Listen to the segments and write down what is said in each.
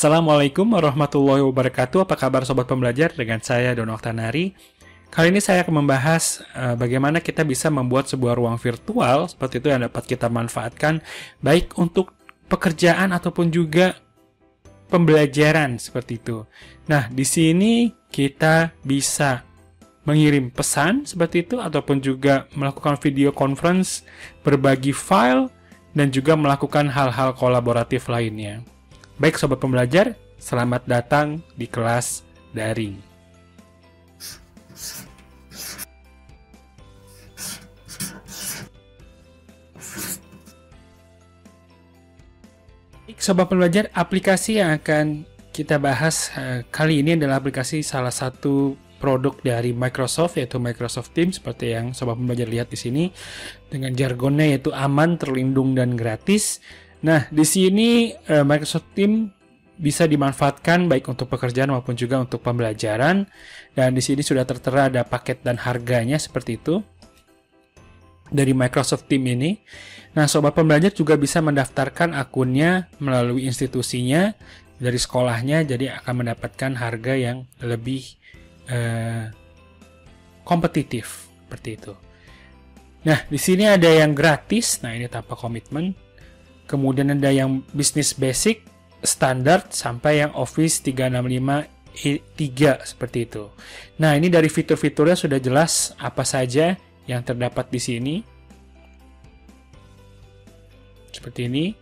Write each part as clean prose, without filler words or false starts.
Assalamualaikum warahmatullahi wabarakatuh. Apa kabar sobat pembelajar? Dengan saya Dono Oktanari. Kali ini saya akan membahas bagaimana kita bisa membuat sebuah ruang virtual seperti itu yang dapat kita manfaatkan baik untuk pekerjaan ataupun juga pembelajaran seperti itu. Nah, di sini kita bisa mengirim pesan seperti itu ataupun juga melakukan video conference, berbagi file dan juga melakukan hal-hal kolaboratif lainnya. Baik sobat pembelajar, selamat datang di kelas daring. Baik sobat pembelajar, aplikasi yang akan kita bahas kali ini adalah aplikasi salah satu produk dari Microsoft, yaitu Microsoft Teams, seperti yang sobat pembelajar lihat di sini dengan jargonnya yaitu aman, terlindung dan gratis. Nah, di sini Microsoft Teams bisa dimanfaatkan baik untuk pekerjaan maupun juga untuk pembelajaran. Dan di sini sudah tertera ada paket dan harganya seperti itu dari Microsoft Teams ini. Nah, sobat pembelajar juga bisa mendaftarkan akunnya melalui institusinya dari sekolahnya, jadi akan mendapatkan harga yang lebih kompetitif seperti itu. Nah, di sini ada yang gratis. Nah, ini tanpa komitmen. Kemudian ada yang bisnis basic, standar, sampai yang Office 365 E3 seperti itu. Nah, ini dari fitur-fiturnya sudah jelas apa saja yang terdapat di sini. Seperti ini.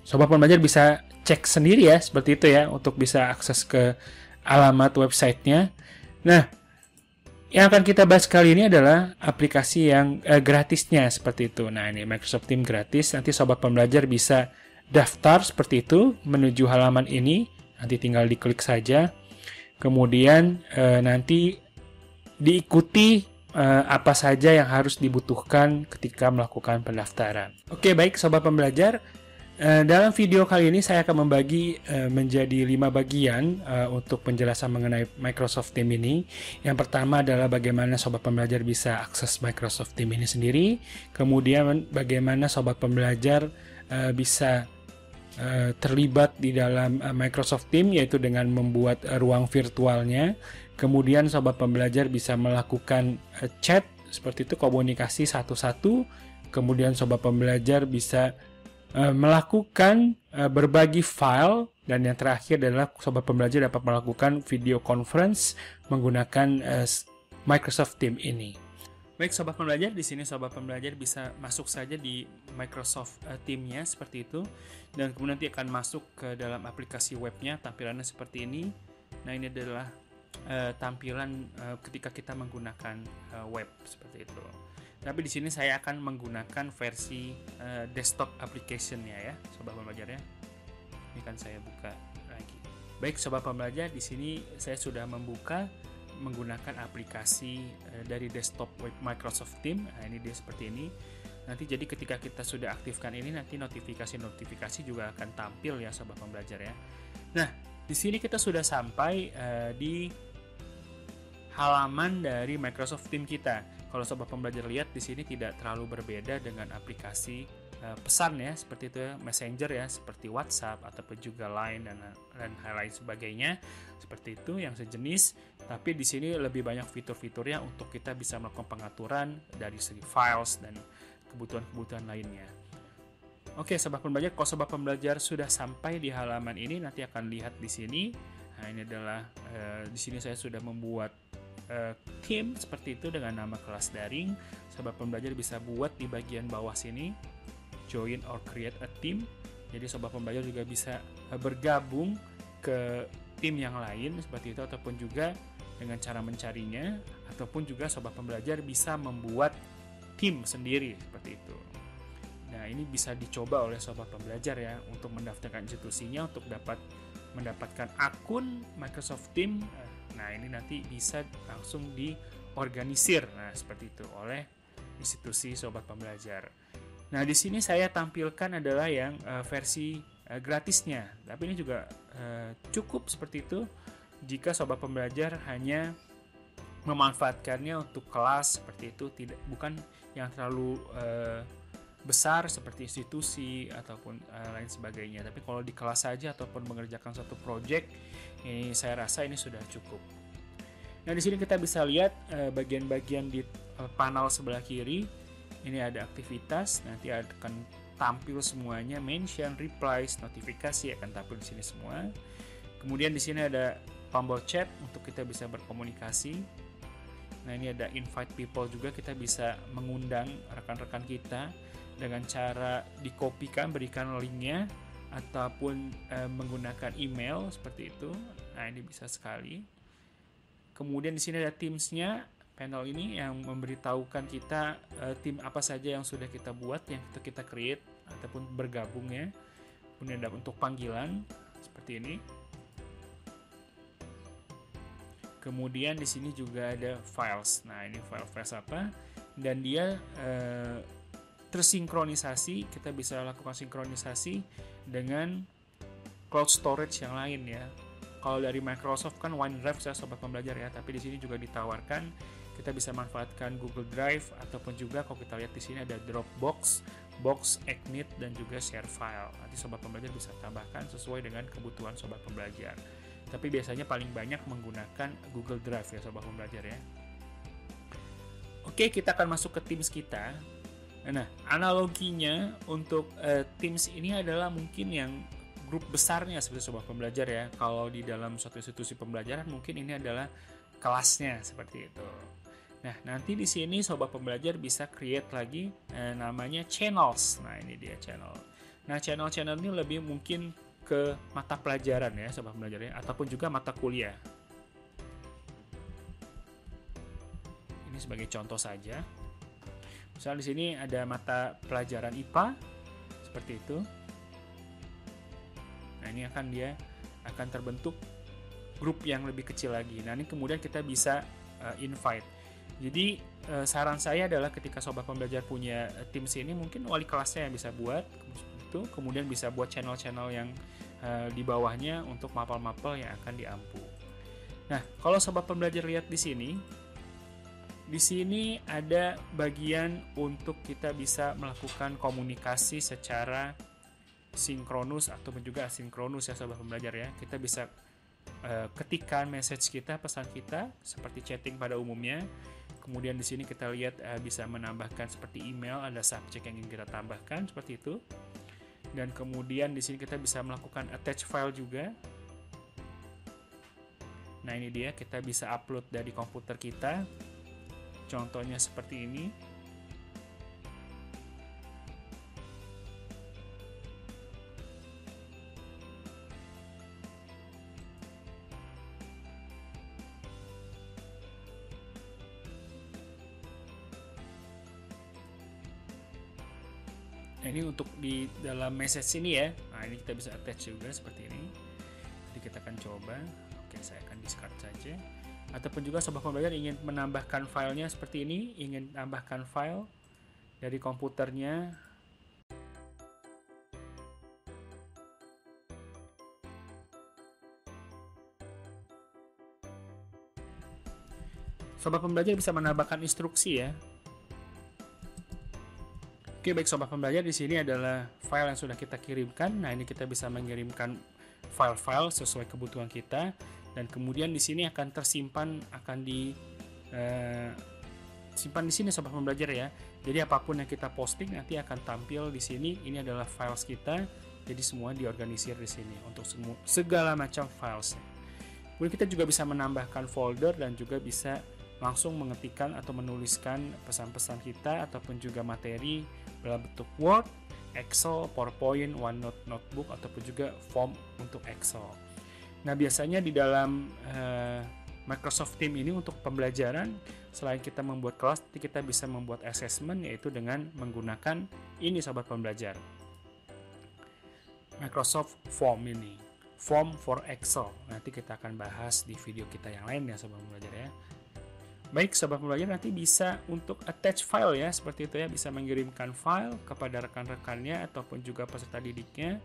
Sobat pembelajar bisa cek sendiri ya, seperti itu ya, untuk bisa akses ke alamat websitenya. Nah, yang akan kita bahas kali ini adalah aplikasi yang gratisnya seperti itu. Nah, ini Microsoft Teams gratis. Nanti sobat pembelajar bisa daftar seperti itu menuju halaman ini. Nanti tinggal diklik saja. Kemudian nanti diikuti apa saja yang harus dibutuhkan ketika melakukan pendaftaran. Oke, baik sobat pembelajar. Dalam video kali ini saya akan membagi menjadi 5 bagian untuk penjelasan mengenai Microsoft Teams ini. Yang pertama adalah bagaimana sobat pembelajar bisa akses Microsoft Teams ini sendiri. Kemudian bagaimana sobat pembelajar bisa terlibat di dalam Microsoft Teams, yaitu dengan membuat ruang virtualnya. Kemudian sobat pembelajar bisa melakukan chat seperti itu, komunikasi satu-satu. Kemudian sobat pembelajar bisa melakukan berbagi file, dan yang terakhir adalah sobat pembelajar dapat melakukan video conference menggunakan Microsoft Teams ini. Baik sobat pembelajar, di sini sobat pembelajar bisa masuk saja di Microsoft Teams-nya seperti itu, dan kemudian nanti akan masuk ke dalam aplikasi webnya. Tampilannya seperti ini. Nah, ini adalah tampilan ketika kita menggunakan web seperti itu. Tapi di sini saya akan menggunakan versi desktop application-nya ya, sobat pembelajar ya. Ini kan saya buka lagi. Baik sobat pembelajar, di sini saya sudah membuka menggunakan aplikasi dari desktop web Microsoft Teams. Nah, ini dia seperti ini. Nanti jadi ketika kita sudah aktifkan ini, nanti notifikasi juga akan tampil ya sobat pembelajar ya. Nah, di sini kita sudah sampai di halaman dari Microsoft Teams kita. Kalau sobat pembelajar lihat di sini tidak terlalu berbeda dengan aplikasi pesan ya, seperti itu ya, Messenger ya, seperti WhatsApp ataupun juga Line dan hal lain sebagainya, seperti itu yang sejenis. Tapi di sini lebih banyak fitur-fiturnya untuk kita bisa melakukan pengaturan dari segi files dan kebutuhan-kebutuhan lainnya. Oke, sobat pembelajar, kalau sobat pembelajar sudah sampai di halaman ini, nanti akan lihat di sini. Nah, ini adalah di sini saya sudah membuat team seperti itu dengan nama kelas daring. Sobat pembelajar bisa buat di bagian bawah sini join or create a team. Jadi sobat pembelajar juga bisa bergabung ke tim yang lain seperti itu, ataupun juga dengan cara mencarinya, ataupun juga sobat pembelajar bisa membuat tim sendiri seperti itu. Nah, ini bisa dicoba oleh sobat pembelajar ya, untuk mendaftarkan institusinya untuk dapat mendapatkan akun Microsoft Teams. Nah, ini nanti bisa langsung diorganisir, nah seperti itu, oleh institusi sobat pembelajar. Nah, di sini saya tampilkan adalah yang versi gratisnya, tapi ini juga cukup seperti itu jika sobat pembelajar hanya memanfaatkannya untuk kelas seperti itu, bukan yang terlalu besar seperti institusi ataupun lain sebagainya. Tapi kalau di kelas saja ataupun mengerjakan satu project, ini saya rasa ini sudah cukup. Nah, di sini kita bisa lihat bagian-bagian di panel sebelah kiri. Ini ada aktivitas, nanti akan tampil semuanya, mention, replies, notifikasi akan tampil di sini semua. Kemudian di sini ada tombol chat untuk kita bisa berkomunikasi. Nah, ini ada invite people juga, kita bisa mengundang rekan-rekan kita dengan cara dikopikan, berikan linknya, ataupun menggunakan email seperti itu. Nah, ini bisa sekali. Kemudian di sini ada Teams-nya, panel ini yang memberitahukan kita tim apa saja yang sudah kita buat, yang kita create ataupun bergabung ya. Kemudian ada untuk panggilan seperti ini. Kemudian di sini juga ada files. Nah, ini file-files apa? Dan dia tersinkronisasi, kita bisa lakukan sinkronisasi dengan cloud storage yang lain ya. Kalau dari Microsoft kan OneDrive ya sobat pembelajar ya, tapi di sini juga ditawarkan kita bisa manfaatkan Google Drive ataupun juga kalau kita lihat di sini ada Dropbox, Box, Ignite dan juga ShareFile. Nanti sobat pembelajar bisa tambahkan sesuai dengan kebutuhan sobat pembelajar. Tapi biasanya paling banyak menggunakan Google Drive ya sobat pembelajar ya. Oke, kita akan masuk ke Teams kita. Nah, analoginya untuk Teams ini adalah mungkin yang grup besarnya seperti sobat pembelajar ya. Kalau di dalam suatu institusi pembelajaran mungkin ini adalah kelasnya seperti itu. Nah, nanti di sini sobat pembelajar bisa create lagi namanya channels. Nah, ini dia channel. Nah, channel-channel ini lebih mungkin ke mata pelajaran ya sobat pembelajar ya, ataupun juga mata kuliah. Ini sebagai contoh saja. Misal di sini ada mata pelajaran IPA seperti itu. Nah, ini akan terbentuk grup yang lebih kecil lagi. Nah, ini kemudian kita bisa invite. Jadi saran saya adalah ketika sobat pembelajar punya Teams ini, mungkin wali kelasnya yang bisa buat itu, kemudian bisa buat channel-channel yang di bawahnya untuk mapel-mapel yang akan diampu. Nah, kalau sobat pembelajar lihat di sini ada bagian untuk kita bisa melakukan komunikasi secara sinkronus ataupun juga asinkronus ya sobat pembelajar ya. Kita bisa ketikkan message kita, pesan kita seperti chatting pada umumnya. Kemudian di sini kita lihat bisa menambahkan seperti email, ada subjek yang ingin kita tambahkan seperti itu. Dan kemudian di sini kita bisa melakukan attach file juga. Nah, ini dia, kita bisa upload dari komputer kita. Contohnya seperti ini. Nah, ini untuk di dalam message ini ya. Nah, ini kita bisa attach juga seperti ini. Jadi kita akan coba. Oke, saya akan discard saja. Ataupun juga sobat pembelajar ingin menambahkan filenya seperti ini, ingin tambahkan file dari komputernya. Sobat pembelajar bisa menambahkan instruksi ya. Oke, baik sobat pembelajar, di sini adalah file yang sudah kita kirimkan. Nah, ini kita bisa mengirimkan file-file sesuai kebutuhan kita, dan kemudian di sini akan tersimpan, akan disimpan di sini sobat pembelajar ya. Jadi apapun yang kita posting nanti akan tampil di sini. Ini adalah files kita. Jadi semua diorganisir di sini untuk segala macam files. Kemudian kita juga bisa menambahkan folder dan juga bisa langsung mengetikkan atau menuliskan pesan-pesan kita ataupun juga materi dalam bentuk Word, Excel, PowerPoint, OneNote, Notebook ataupun juga form untuk Excel. Nah, biasanya di dalam Microsoft Teams ini untuk pembelajaran, selain kita membuat kelas, kita bisa membuat assessment, yaitu dengan menggunakan ini sobat pembelajar, Microsoft Form ini, Form for Excel. Nanti kita akan bahas di video kita yang lain ya sobat pembelajar ya. Baik sobat pembelajar, nanti bisa untuk attach file ya, seperti itu ya, bisa mengirimkan file kepada rekan-rekannya ataupun juga peserta didiknya.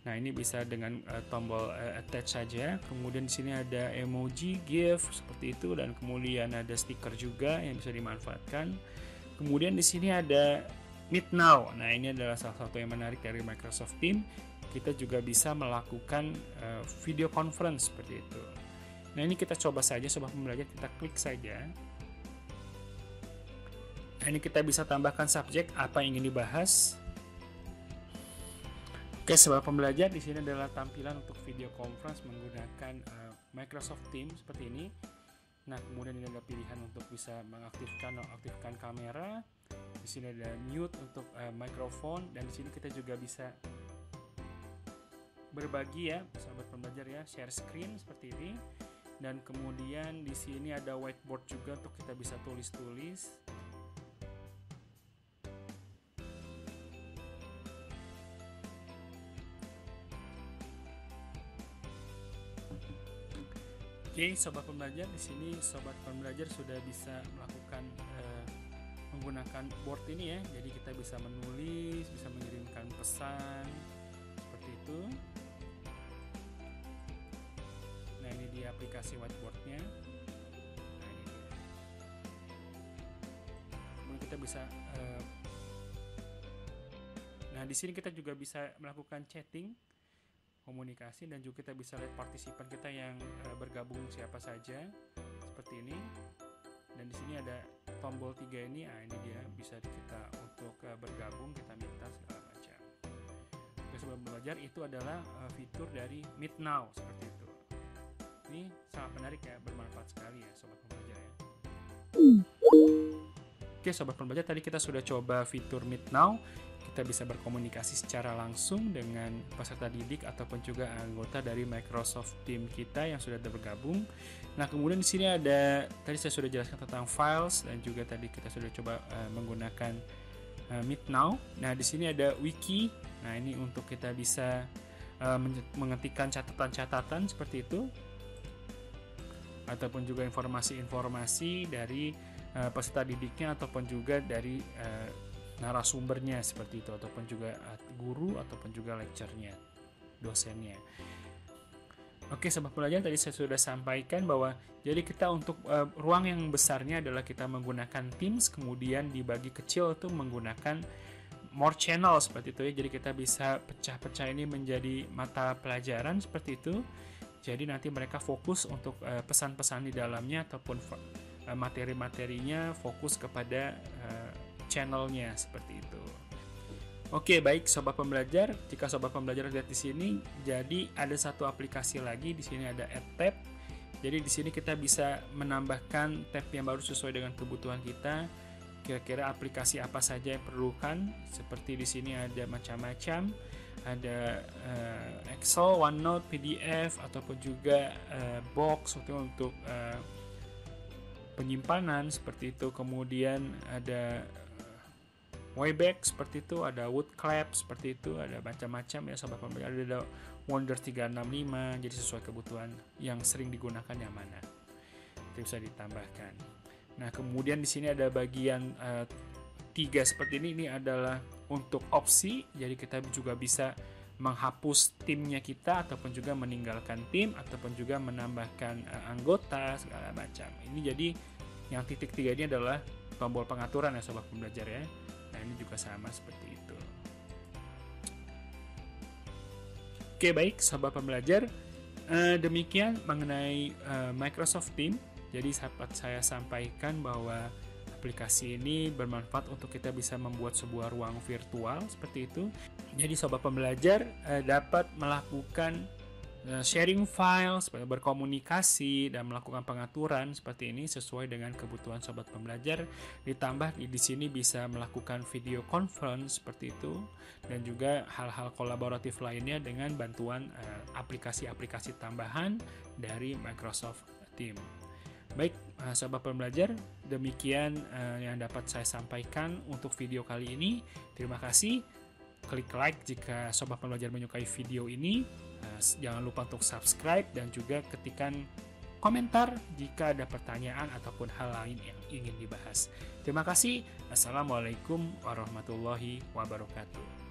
Nah, ini bisa dengan tombol attach saja. Kemudian di sini ada emoji, GIF seperti itu, dan kemudian ada stiker juga yang bisa dimanfaatkan. Kemudian di sini ada Meet Now. Nah, ini adalah salah satu yang menarik dari Microsoft Teams. Kita juga bisa melakukan video conference seperti itu. Nah, ini kita coba saja sobat pembelajar, kita klik saja. Nah, ini kita bisa tambahkan subjek apa yang ingin dibahas. Oke, sobat pembelajar, di sini adalah tampilan untuk video conference menggunakan Microsoft Teams seperti ini. Nah, kemudian ini ada pilihan untuk bisa mengaktifkan atau aktifkan kamera. Di sini ada mute untuk mikrofon, dan di sini kita juga bisa berbagi ya, sahabat pembelajar ya, share screen seperti ini. Dan kemudian di sini ada whiteboard juga untuk kita bisa tulis-tulis. Oke, sobat pembelajar, di sini sobat pembelajar sudah bisa melakukan menggunakan board ini ya. Jadi kita bisa menulis, bisa mengirimkan pesan seperti itu. Nah, ini di aplikasi whiteboardnya. Nah, ini dia. Kemudian kita bisa nah, di sini kita juga bisa melakukan chatting, komunikasi, dan juga kita bisa lihat partisipan kita yang bergabung siapa saja seperti ini. Dan di sini ada tombol 3 ini, nah ini dia bisa kita untuk bergabung, kita minta segala macam. Oke, sebelum belajar, itu adalah fitur dari Meet Now seperti itu. Ini sangat menarik ya, bermanfaat sekali ya sobat pembelajar ya. Oke, sobat pembelajar, tadi kita sudah coba fitur Meet Now. Kita bisa berkomunikasi secara langsung dengan peserta didik ataupun juga anggota dari Microsoft Teams kita yang sudah bergabung. Nah, kemudian di sini ada, tadi saya sudah jelaskan tentang files, dan juga tadi kita sudah coba menggunakan Meet Now. Nah, di sini ada wiki. Nah, ini untuk kita bisa mengetikkan catatan-catatan seperti itu, ataupun juga informasi-informasi dari peserta didiknya ataupun juga dari narasumbernya seperti itu, ataupun juga guru ataupun juga lecturenya, dosennya. Oke, sobat pelajar, tadi saya sudah sampaikan bahwa jadi kita untuk ruang yang besarnya adalah kita menggunakan Teams, kemudian dibagi kecil itu menggunakan more channel seperti itu ya. Jadi kita bisa pecah-pecah ini menjadi mata pelajaran seperti itu. Jadi nanti mereka fokus untuk pesan-pesan di dalamnya ataupun materi-materinya fokus kepada channelnya seperti itu. Oke, baik sobat pembelajar, jika sobat pembelajar lihat di sini, jadi ada satu aplikasi lagi di sini, ada Add Tab. Jadi di sini kita bisa menambahkan tab yang baru sesuai dengan kebutuhan kita. Kira-kira aplikasi apa saja yang perlukan? Seperti di sini ada macam-macam, ada Excel, OneNote, PDF, ataupun juga Box untuk penyimpanan seperti itu. Kemudian ada Webex seperti itu, ada Woodclap seperti itu, ada macam-macam ya sobat pembelajar. Ada Wonder 365, jadi sesuai kebutuhan yang sering digunakan yang mana itu bisa ditambahkan. Nah, kemudian di sini ada bagian 3 seperti ini adalah untuk opsi, jadi kita juga bisa menghapus timnya kita ataupun juga meninggalkan tim ataupun juga menambahkan anggota segala macam. Ini jadi yang titik 3 ini adalah tombol pengaturan ya sobat pembelajar ya. Nah, ini juga sama seperti itu. Oke, baik sobat pembelajar, demikian mengenai Microsoft Teams. Jadi dapat saya sampaikan bahwa aplikasi ini bermanfaat untuk kita bisa membuat sebuah ruang virtual seperti itu. Jadi sobat pembelajar dapat melakukan sharing files, berkomunikasi dan melakukan pengaturan seperti ini sesuai dengan kebutuhan sobat pembelajar. Ditambah di sini bisa melakukan video conference seperti itu, dan juga hal-hal kolaboratif lainnya dengan bantuan aplikasi-aplikasi tambahan dari Microsoft Teams. Baik, sobat pembelajar, demikian yang dapat saya sampaikan untuk video kali ini. Terima kasih. Klik like jika sobat pembelajar menyukai video ini. Jangan lupa untuk subscribe dan juga ketikkan komentar jika ada pertanyaan ataupun hal lain yang ingin dibahas. Terima kasih. Assalamualaikum warahmatullahi wabarakatuh.